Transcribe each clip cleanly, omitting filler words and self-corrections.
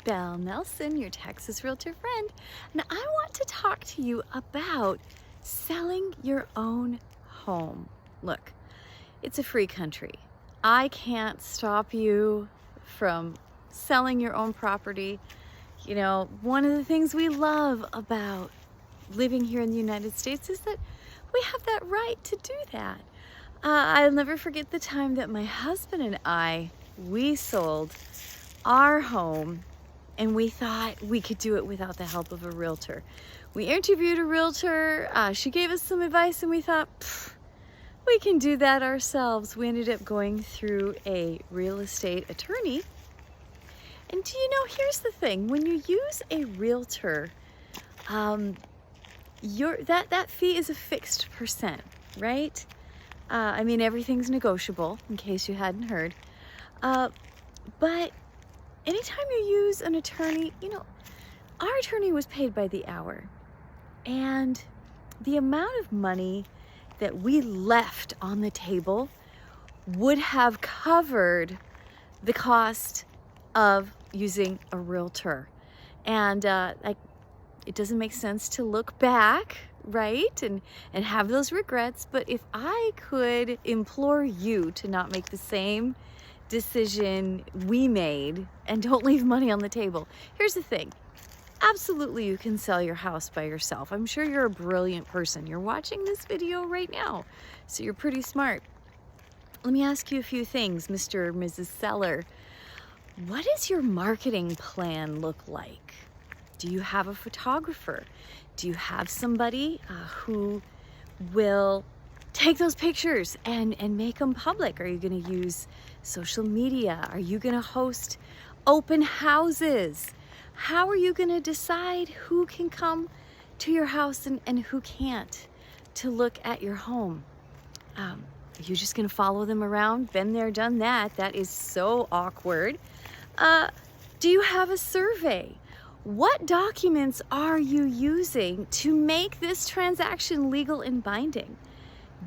Belle Nelson, your Texas Realtor friend, and I want to talk to you about selling your own home. Look, it's a free country. I can't stop you from selling your own property. You know, one of the things we love about living here in the United States is that we have that right to do that. I'll never forget the time that my husband and we sold our home, and we thought we could do it without the help of a realtor. We interviewed a realtor, she gave us some advice, and we thought, we can do that ourselves. We ended up going through a real estate attorney. And do you know, here's the thing, when you use a realtor, that fee is a fixed percent, right? I mean, everything's negotiable, in case you hadn't heard. But anytime you use an attorney, you know, our attorney was paid by the hour. And the amount of money that we left on the table would have covered the cost of using a realtor. And it doesn't make sense to look back, right? And have those regrets. But if I could implore you to not make the same decision we made and don't leave money on the table. Here's the thing. Absolutely, you can sell your house by yourself. I'm sure you're a brilliant person. You're watching this video right now, so you're pretty smart. Let me ask you a few things, Mr. or Mrs. Seller. What does your marketing plan look like? Do you have a photographer? Do you have somebody who will take those pictures and make them public? Are you going to use social media? Are you going to host open houses? How are you going to decide who can come to your house and who can't to look at your home? Are you just going to follow them around? Been there, done that. That is so awkward. Do you have a survey? What documents are you using to make this transaction legal and binding?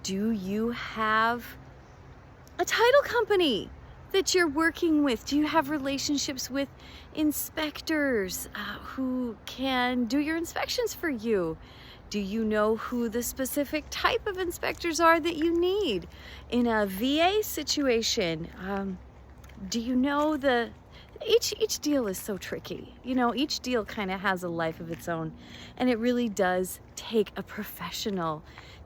Do you have a title company that you're working with? Do you have relationships with inspectors who can do your inspections for you? Do you know who the specific type of inspectors are that you need in a VA situation? Do you know each deal is so tricky. You know, each deal kind of has a life of its own, and it really does take a professional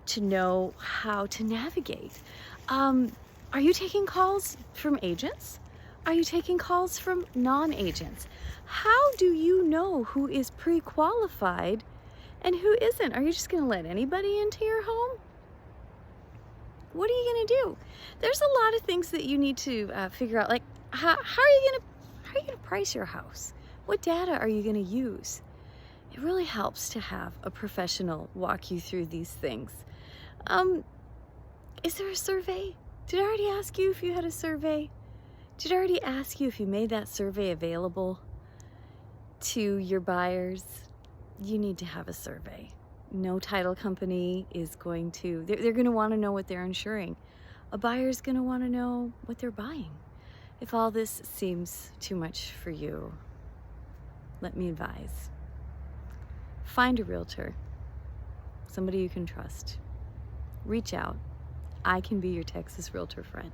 to know how to navigate. Are you taking calls from agents? Are you taking calls from non-agents? How do you know who is pre-qualified and who isn't? Are you just going to let anybody into your home? What are you going to do? There's a lot of things that you need to figure out, like how are you going to price your house? What data are you going to use? It really helps to have a professional walk you through these things. Is there a survey? Did I already ask you if you had a survey? Did I already ask you if you made that survey available to your buyers? You need to have a survey. No title company is going to, they're going to want to know what they're insuring. A buyer's going to want to know what they're buying. If all this seems too much for you, let me advise. Find a realtor, somebody you can trust. Reach out. I can be your Texas Realtor friend.